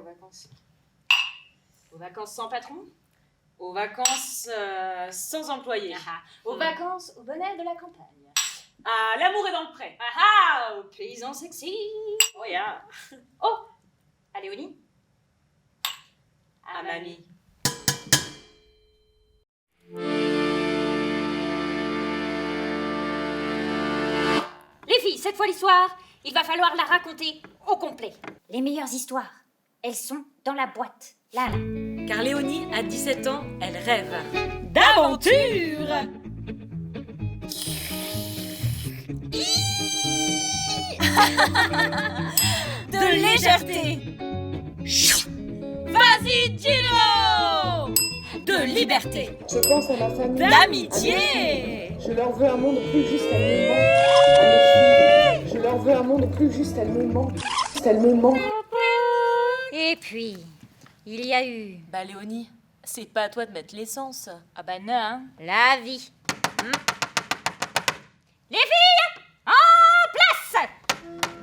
vacances? Aux vacances sans patron? Aux vacances sans employé? Aux vacances au bonheur de la campagne. À l'amour est dans le pré. Aux paysans sexy. Oh yeah. Oh, à Léonie. À mamie. Les filles, cette fois l'histoire, il va falloir la raconter au complet. Les meilleures histoires, elles sont dans la boîte. Là. Car Léonie, à 17 ans, elle rêve D'aventure. de légèreté. Vas-y, dis-le. De liberté. Je pense à ma famille. D'amitié. Je leur veux un monde plus juste, elles me manquent. À mes filles, je leur veux un monde plus juste, elles me manquent. Elles me manquent. Et puis, il y a eu... Bah Léonie, c'est pas à toi de mettre l'essence. Ah bah non, hein. La vie. Les filles, en place.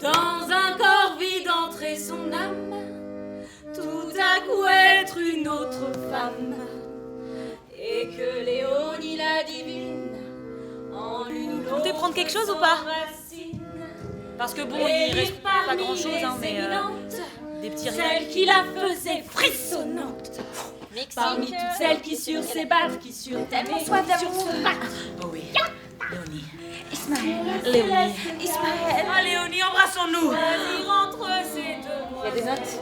Dans un corps vide entrer son âme, tout à coup être une autre femme. Et que Léonie la divine, en une Vous comptez prendre quelque chose ou pas? Parce que bon, il reste pas grand chose, hein, mais des petits riens. celle qui la faisait frissonnante. Parmi toutes celles qui sur ses battes, qui sur tellement soif d'amour. Oh oui, Léonie. Ismaël. Léonie. Ismaël. Ah Léonie, embrassons-nous. Vas-y, rentre ces deux Il y a des notes.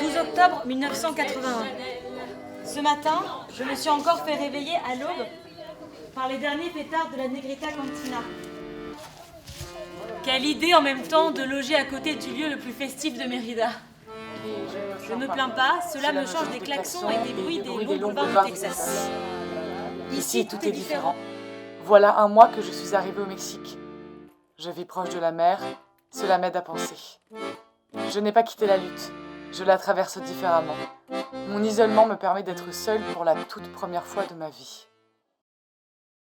12 octobre 1981. Ce matin, je me suis encore fait réveiller à l'aube par les derniers pétards de la Negrita Cantina. Quelle idée en même temps de loger à côté du lieu le plus festif de Mérida. Je ne me plains pas, cela me change des klaxons et des bruits des longs boulevards du Texas. Ici, tout est différent. Voilà un mois que je suis arrivée au Mexique. Je vis proche de la mer, cela m'aide à penser. Je n'ai pas quitté la lutte, je la traverse différemment. Mon isolement me permet d'être seule pour la toute première fois de ma vie.